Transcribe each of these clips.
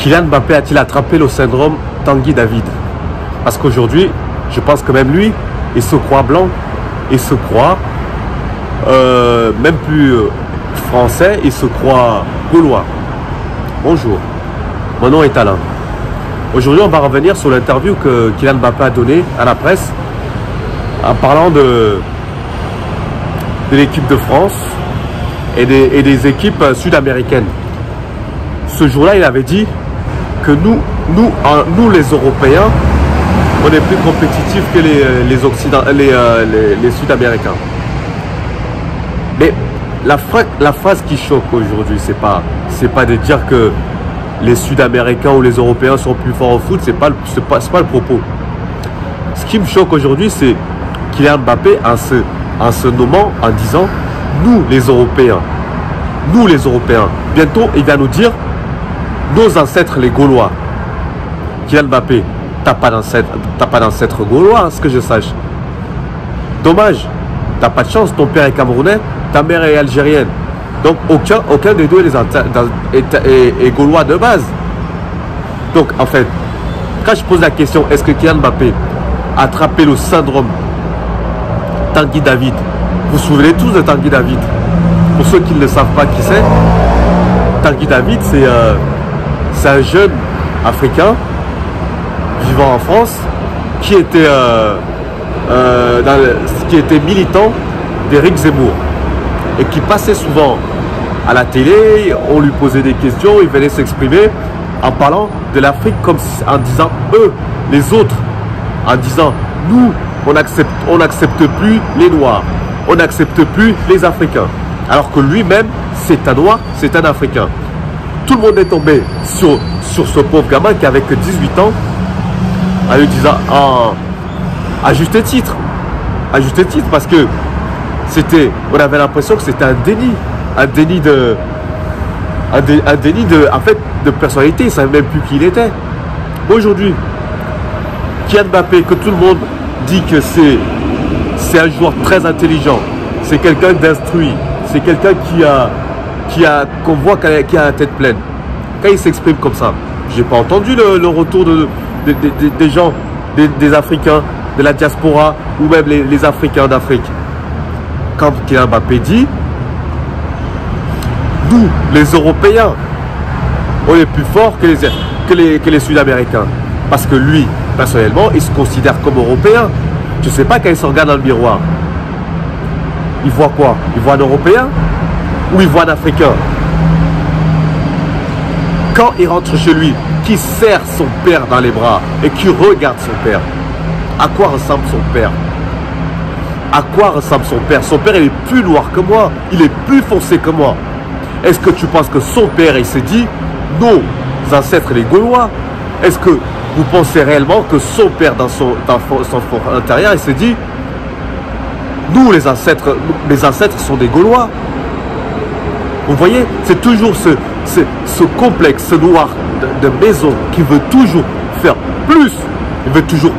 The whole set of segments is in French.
Kylian Mbappé a-t-il attrapé le syndrome Tanguy David? Parce qu'aujourd'hui, je pense que même lui, il se croit blanc, il se croit même plus français, il se croit gaulois. Bonjour, mon nom est Alain. Aujourd'hui, on va revenir sur l'interview que Kylian Mbappé a donnée à la presse en parlant de l'équipe de France et des équipes sud-américaines. Ce jour-là, il avait dit que nous les Européens, on est plus compétitifs que les Sud-Américains. Mais la phrase qui choque aujourd'hui, c'est pas de dire que les Sud-Américains ou les Européens sont plus forts au foot, c'est pas le propos. Ce qui me choque aujourd'hui, c'est Kylian Mbappé en se nommant, en disant nous les Européens. Bientôt, il va nous dire nos ancêtres les Gaulois. Kylian Mbappé, t'as pas d'ancêtre gaulois, à ce que je sache. Dommage, t'as pas de chance, ton père est camerounais, ta mère est algérienne. Donc aucun des deux est gaulois de base. Donc en fait, quand je pose la question, est-ce que Kylian Mbappé a attrapé le syndrome Tanguy David? Vous vous souvenez tous de Tanguy David? Pour ceux qui ne le savent pas qui c'est, Tanguy David, c'est un jeune africain vivant en France qui était militant d'Éric Zemmour et qui passait souvent à la télé. On lui posait des questions, il venait s'exprimer en parlant de l'Afrique comme en disant eux, les autres, en disant nous, on n'accepte plus les Noirs, on n'accepte plus les Africains, alors que lui-même c'est un Noir, c'est un Africain. Tout le monde est tombé sur ce pauvre gamin qui avait que 18 ans, en lui disant à juste titre, parce que on avait l'impression que c'était un déni de personnalité. Il ne savait même plus qui il était. Aujourd'hui, Kylian Mbappé, que tout le monde dit que c'est un joueur très intelligent, c'est quelqu'un d'instruit, c'est quelqu'un qu'on voit qui a la tête pleine. Quand il s'exprime comme ça, j'ai pas entendu le retour des gens, des Africains, de la diaspora ou même les Africains d'Afrique. Quand Kylian Mbappé dit nous, les Européens, on est plus forts que les Sud-Américains. Parce que lui, personnellement, il se considère comme Européen. Je ne sais pas quand il se regarde dans le miroir. Il voit quoi? Il voit un Européen ou il voit un Africain? Quand il rentre chez lui, qui serre son père dans les bras et qui regarde son père, à quoi ressemble son père? À quoi ressemble son père? Son père, il est plus noir que moi, il est plus foncé que moi. Est-ce que tu penses que son père, il s'est dit nos ancêtres les Gaulois? Est-ce que vous pensez réellement que son père, dans son fort intérieur, il s'est dit nous, mes ancêtres sont des Gaulois? Vous voyez, c'est toujours ce complexe, ce noir de maison qui veut toujours faire plus. Il veut toujours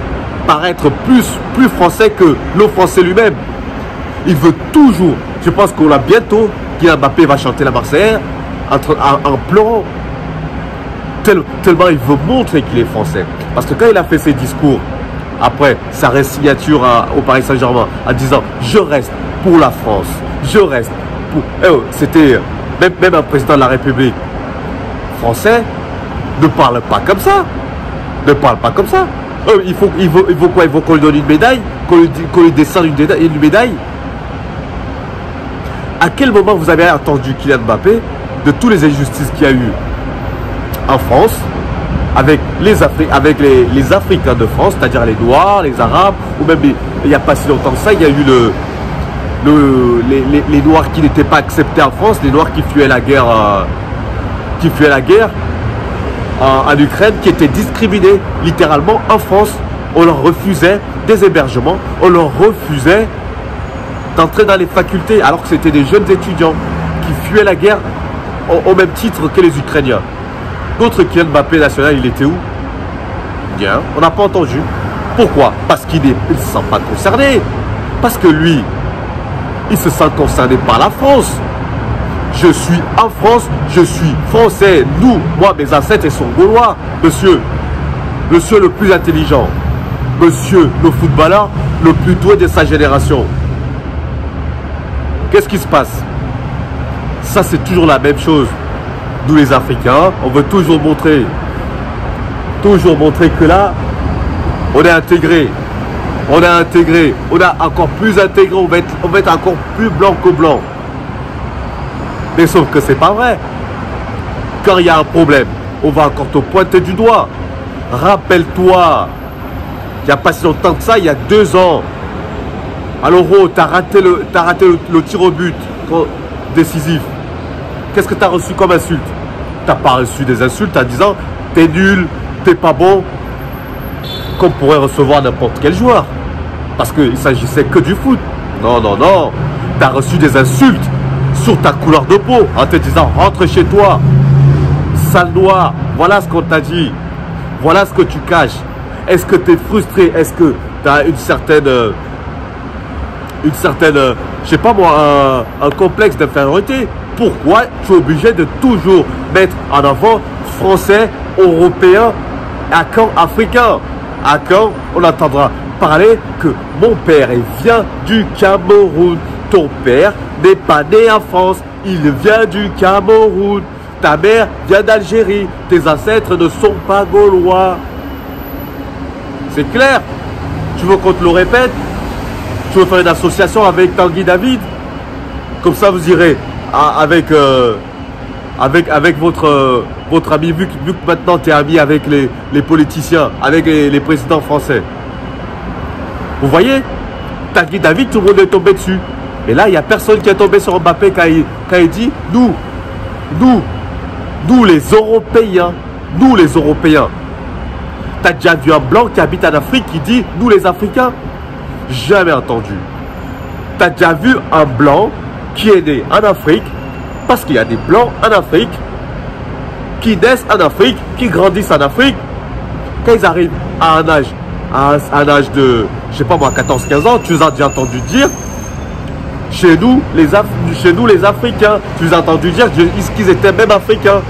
paraître plus français que le français lui-même. Il veut toujours. Je pense qu'on a bientôt, Kylian Mbappé va chanter la Marseillaise en pleurant. Tellement il veut montrer qu'il est français. Parce que quand il a fait ses discours, après sa signature au Paris Saint-Germain, en disant je reste pour la France, je reste pour... C'était même un président de la République français ne parle pas comme ça. Ne parle pas comme ça. Il faut quoi? Il faut qu'on lui donne une médaille, qu'on lui descende une médaille. À quel moment vous avez entendu Kylian Mbappé de toutes les injustices qu'il y a eu en France avec les Africains de France, c'est-à-dire les Noirs, les Arabes, ou même il n'y a pas si longtemps que ça, il y a eu les Noirs qui n'étaient pas acceptés en France, les Noirs qui fuyaient la guerre, en Ukraine, qui étaient discriminés littéralement en France. On leur refusait des hébergements, on leur refusait d'entrer dans les facultés, alors que c'était des jeunes étudiants qui fuyaient la guerre au même titre que les Ukrainiens. Notre Kylian Mbappé national, il était où? Bien, on n'a pas entendu. Pourquoi? Parce qu'il ne se sent pas concerné. Parce que lui, il se sent concerné par la France. Je suis en France, je suis français. Nous, moi, mes ancêtres, ils sont gaulois. Monsieur le plus intelligent. Monsieur le footballeur le plus doué de sa génération. Qu'est-ce qui se passe? Ça, c'est toujours la même chose. Nous, les Africains, on veut toujours montrer que là, on est intégré. On est intégré. On est encore plus intégré. On va être encore plus blanc que blanc. Mais sauf que c'est pas vrai. Quand il y a un problème, on va encore te pointer du doigt. Rappelle-toi, il n'y a pas si longtemps que ça, il y a 2 ans. À l'Euro, tu as raté le tir au but décisif. Qu'est-ce que tu as reçu comme insulte? Tu n'as pas reçu des insultes en disant t'es nul, t'es pas bon, comme pourrait recevoir n'importe quel joueur. Parce qu'il ne s'agissait que du foot. Non, non, non. Tu as reçu des insultes sur ta couleur de peau en te disant rentre chez toi, sale noir. Voilà ce qu'on t'a dit. Voilà ce que tu caches. Est-ce que tu es frustré? Est-ce que tu as une certaine, je sais pas moi, un complexe d'infériorité? Pourquoi tu es obligé de toujours mettre en avant français, européen, à quand africain? À quand on entendra parler que mon père vient du Cameroun? Ton père n'est pas né en France, il vient du Cameroun. Ta mère vient d'Algérie, tes ancêtres ne sont pas gaulois. C'est clair? Tu veux qu'on te le répète? Tu veux faire une association avec Tanguy David? Comme ça vous irez avec votre ami, vu que maintenant tu es ami avec les politiciens, avec les présidents français. Vous voyez? Tanguy David, tout le monde est tombé dessus. Et là, il n'y a personne qui est tombé sur Mbappé quand il dit nous les Européens, T'as déjà vu un blanc qui habite en Afrique qui dit nous les Africains? Jamais entendu. T'as déjà vu un blanc qui est né en Afrique, parce qu'il y a des blancs en Afrique qui naissent en Afrique, qui grandissent en Afrique. Quand ils arrivent à un âge de, je sais pas moi, 14-15 ans, tu les as déjà entendu dire chez nous les Africains. Tu les as entendu dire qu'ils étaient même Africains.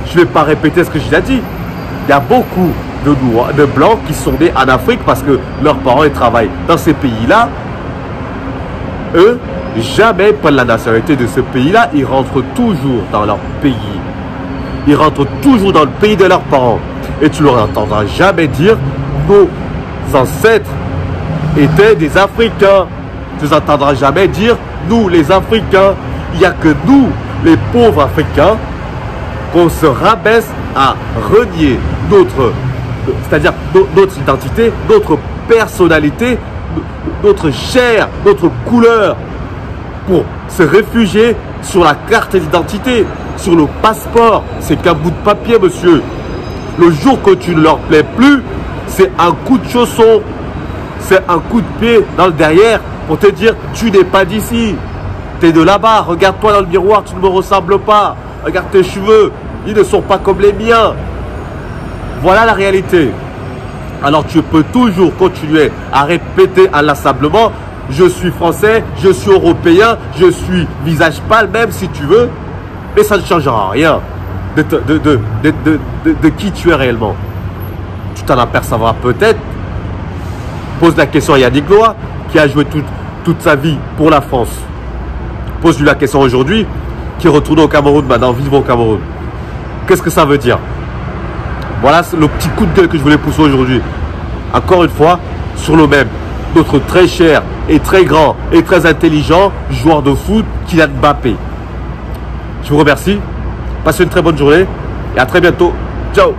Je ne vais pas répéter ce que je t'ai dit. Il y a beaucoup de blancs qui sont nés en Afrique parce que leurs parents ils travaillent dans ces pays-là. Eux, jamais prennent la nationalité de ce pays-là. Ils rentrent toujours dans leur pays. Ils rentrent toujours dans le pays de leurs parents. Et tu ne leur entendras jamais dire nos ancêtres étaient des Africains. Tu ne les entendras jamais dire nous les Africains. Il n'y a que nous, les pauvres Africains, qu'on se rabaisse à renier notre identité, notre personnalité, notre chair, notre couleur, pour se réfugier sur la carte d'identité, sur le passeport. C'est qu'un bout de papier, monsieur. Le jour que tu ne leur plais plus, c'est un coup de chausson, c'est un coup de pied dans le derrière pour te dire tu n'es pas d'ici, tu es de là-bas, regarde-toi dans le miroir, tu ne me ressembles pas, regarde tes cheveux, ils ne sont pas comme les miens. Voilà la réalité. Alors tu peux toujours continuer à répéter inlassablement je suis français, je suis européen, je suis visage pâle même si tu veux, mais ça ne changera rien de qui tu es réellement. Tu t'en apercevras peut-être. Pose la question à Yannick Noah qui a joué toute sa vie pour la France. Pose-lui la question aujourd'hui, qui est retourné au Cameroun maintenant, vivre au Cameroun. Qu'est-ce que ça veut dire? Voilà le petit coup de gueule que je voulais pousser aujourd'hui. Encore une fois, sur le même, notre très cher et très grand et très intelligent joueur de foot, Kylian Mbappé. Je vous remercie. Passez une très bonne journée et à très bientôt. Ciao.